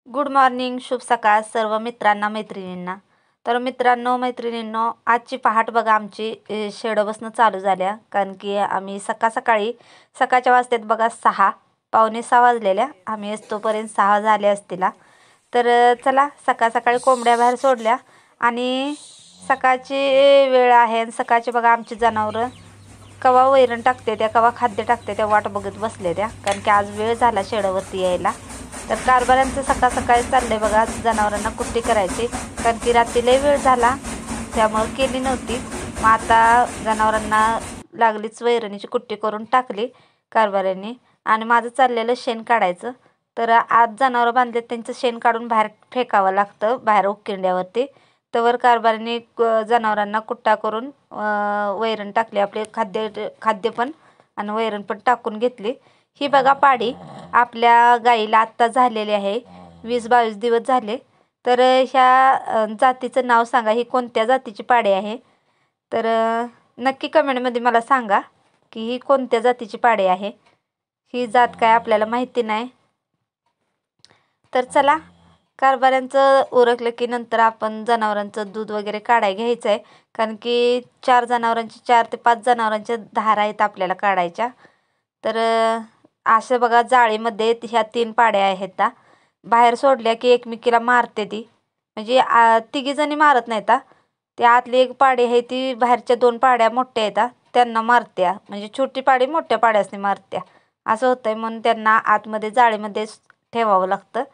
Good morning, शुभ सकाळ सर्व मित्रांना मैत्रिणींना. तर मित्रांनो मैत्रिणींनो, आजची पहाट बघा आमची शेडं चालू झाल्या. कारण की आम्ही सकाळी सकाळच्या वाजतात बघा 6, पावणे 6 वाजलेल्या. आम्ही येतोपर्यंत 6 झाले असतील. तर चला सकाळी कोंबड्या बाहेर सोडल्या आणि सकाळची वेळ आहे. आणि सकाळची बघा आमची जनावरं कवा वैरण टाकते त्या, कवा खाद्य टाकते त्या वाट बघत बसले त्या. कारण की आज वेळ झाला शेडावरती यायला. तर कारभाऱ्यांचं सकाळी चाललंय बघा जनावरांना कुट्टी करायची. कारण की रात्री लय वेळ झाला त्यामुळं केली नव्हती. मग आता जनावरांना लागलीच वैरणीची कुट्टी करून टाकली कारभाऱ्यांनी. आणि माझं चाललेलं शेण काढायचं. तर आज जनावरं बांधले त्यांचं शेण काढून बाहेर फेकावं लागतं, बाहेर उकिरड्यावरती. तवर कारभाऱ्यांनी जनावरांना कुट्टा करून वैरण टाकली. आपले खाद्य पण आणि वैरण पण टाकून घेतली. ही बघा पाडी आपल्या गाईला आत्ता झालेली आहे, 20-22 दिवस झाले. तर ह्या जातीचं नाव सांगा, ही कोणत्या जातीची पाडी आहे. तर नक्की कमेंटमध्ये मला सांगा की ही कोणत्या जातीची पाडी आहे. ही जात काय आपल्याला माहिती नाही. तर चला कारभाऱ्यांचं उरकलं की नंतर आपण जनावरांचं दूध वगैरे काढायला घ्यायचं आहे. कारण की 4 ते 5 जनावरांच्या धारा आहेत आपल्याला काढायच्या. तर असं बघा जाळीमध्ये ह्या 3 पाड्या आहेत. बाहेर सोडल्या की एकमेकीला मारते ती. म्हणजे तिघीजणी मारत नाहीत. त्या आतली एक पाडी आहे ती बाहेरच्या 2 पाड्या मोठ्या आहेत त्यांना मारत्या. म्हणजे छोटी पाडी मोठ्या पाड्यासनी मारत्या. असं होतंय म्हणून त्यांना आतमध्ये जाळीमध्ये ठेवावं लागतं.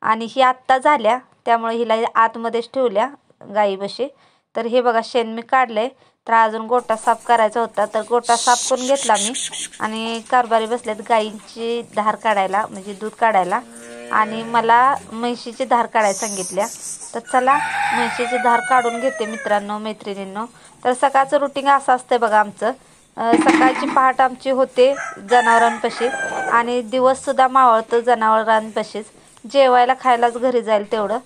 आणि ही आत्ता झाल्या त्यामुळे हिला आतमध्येच ठेवल्या गाईपाशी. तर हे बघा शेण मी काढलंय. तर अजून गोठा साफ करायचा होता, तर गोठा साफ करून घेतला मी. आणि कारभारी बसल्यात गाईंची धार काढायला, म्हणजे दूध काढायला. आणि मला म्हशीची धार काढायला सांगितल्या. तर चला म्हशीची धार काढून घेते मित्रांनो मैत्रिणींनो. तर सकाळचं रुटीन असं असतंय बघा आमचं. सकाळची पहाट आमची होते जनावरांपाशी आणि दिवससुद्धा मावळतं जनावरांपाशीच. जेवायला खायलाच घरी जाईल तेवढं.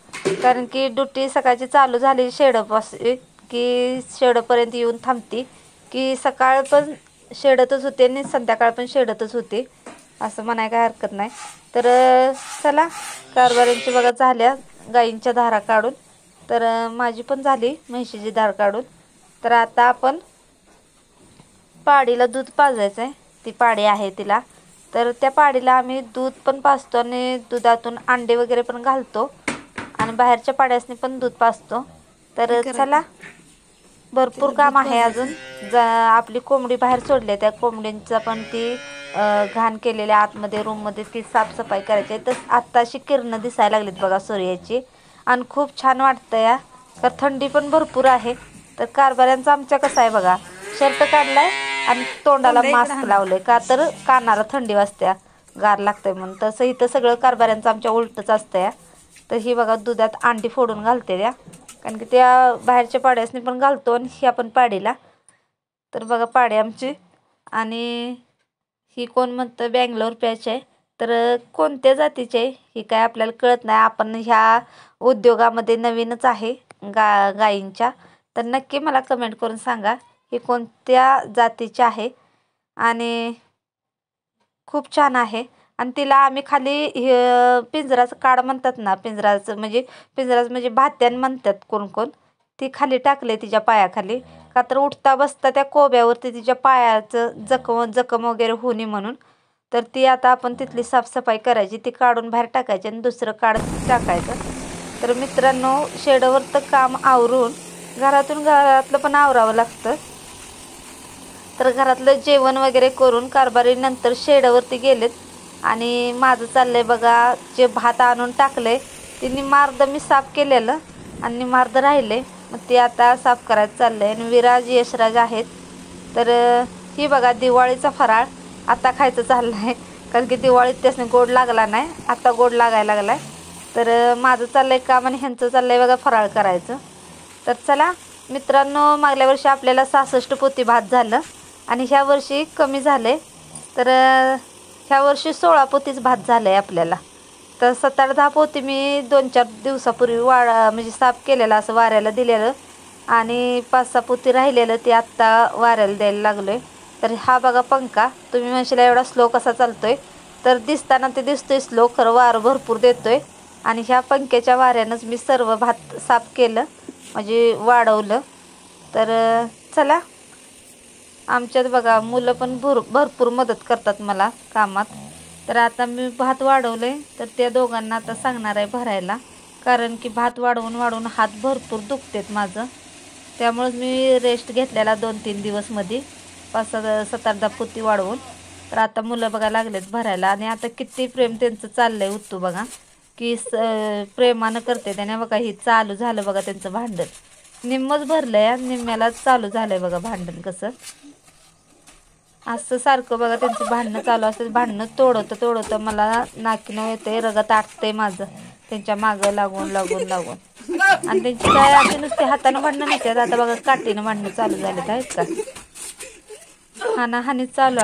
कारण की ड्युटी सकाळची चालू झाली शेडपाशी की शेडपर्यंत येऊन थांबती. की सकाळ पण शेडतच होते आणि संध्याकाळ पण शेडतच होते, असं म्हणाय काय हरकत नाही. तर चला कारभाऱ्यांची बघा झाल्या गाईंच्या धारा काढून. तर माझी पण झाली म्हशीची धार काढून. तर आता आपण पाडीला दूध पाजायचं आहे. ती पाडी आहे तिला. तर त्या पाडीला आम्ही दूध पण पाजतो आणि दुधातून अंडे वगैरे पण घालतो. आणि बाहेरच्या पाड्यासनी पण दूध पाजतो. तर चला भरपूर काम आहे अजून. आपली कोंबडी बाहेर सोडली, त्या कोंबडींचा पण ती घाण केलेल्या आतमध्ये रूममध्ये ती साफसफाई करायची आहे. तर आत्ताशी किरणं दिसायला लागलीत बघा सूर्याची. आणि खूप छान वाटतं या. तर थंडी पण भरपूर आहे. तर कारभाऱ्यांचा आमच्या कसं आहे बघा, शर्ट काढलाय आणि तोंडाला मास्क लावलंय का तर कानाला थंडी वाजत्या, गार लागतंय म्हणून. तसं इथं सगळं कारभाऱ्यांचं आमच्या उलटच असतं. तर ही बघा दुधात अंडी फोडून घालते त्या. कारण की त्या बाहेरच्या पाड्यासनी पण घालतो आणि ही आपण पाडीला. तर बघा पाडी आमची. आणि ही कोण म्हणतं बँगलोर पॅच आहे. तर कोणत्या जातीची आहे ही काय आपल्याला कळत नाही. आपण ह्या उद्योगामध्ये नवीनच आहे गाईंच्या. तर नक्की मला कमेंट करून सांगा ही कोणत्या जातीची आहे. आणि खूप छान आहे. आणि तिला आम्ही खाली पिंजराचं काड म्हणतात ना, पिंजराचं म्हणजे भात्यान म्हणतात कोण ती खाली टाकले तिच्या पायाखाली. का तर उठता बसता त्या कोब्यावरती तिच्या पायाचं जखम वगैरे होऊ नये म्हणून. तर ती आता आपण तिथली साफसफाई करायची, ती काढून बाहेर टाकायची आणि दुसरं काढ टाकायचं. तर मित्रांनो शेडवर तर काम आवरून घरातलं पण आवरावं लागतं. तर घरातलं जेवण वगैरे करून कारभारी नंतर शेडावरती गेलेत. आणि माझं चाललंय बघा, जे भात आणून टाकलंय ते निम्मार्ध मी साफ केलेलं आणि निम्मार्ध राहिले. मग ते आता साफ करायचं चाललंय. आणि विराज यशराज आहेत. तर ही बघा दिवाळीचा फराळ आता खायचं चाललं आहे. कारण की दिवाळीत त्यासने गोड लागला नाही, आता गोड लागायला लागला आहे. तर माझं चाललंय काम आणि ह्यांचं चाललंय बघा फराळ करायचं. तर चला मित्रांनो, मागल्या वर्षी आपल्याला 66 पोती भात झालं आणि ह्या वर्षी कमी झाले. तर ह्या वर्षी 16 पोतीच भात झालं आहे आपल्याला. तर 7-10 पोती मी 2-4 दिवसापूर्वी म्हणजे साफ केलेलं, असं वाऱ्याला दिलेलं. आणि 5-6 पोती राहिलेलं ते आत्ता वाऱ्याला द्यायला लागलो आहे. तर हा बघा पंखा, तुम्ही म्हणशीला एवढा स्लो कसा चालतोय. तर दिसताना ते दिसतोय स्लो, खरं वारं भरपूर देतोय. आणि ह्या पंख्याच्या वाऱ्यानंच मी सर्व भात साफ केलं, म्हणजे वाढवलं. तर चला, आमच्यात बघा मुलं पण भरपूर मदत करतात मला कामात. तर आता मी भात वाढवले, तर त्या दोघांना आता सांगणार आहे भरायला, कारण की भात वाढवून वाढवून हात भरपूर दुखतेत माझं. त्यामुळेच मी रेस्ट घेतलेला 2-3 दिवस मध्ये 5-7-8 पोती वाढवून. तर आता मुलं बघा लागलेत भरायला, आणि आता किती प्रेम त्यांचं चाललंय उत्तू बघा, की प्रेमानं करते त्याने. बघा ही चालू झालं बघा त्यांचं भांडण. निम्मच भरलंय, निम्म्याला चालू झालंय बघा भांडण. कसं असं सारखं बघा त्यांचं भांडणं चालू असतं. भांडणं तोडवतं मला नाकीनं येते, रगत आटतंय माझं त्यांच्या मागं लागून लागून लागून. आणि त्यांची काय असे नुसते हातानं भांडणं नसतात, आता बघा काठीनं भांडणं चालू झालेत आहेत का, हानी चालू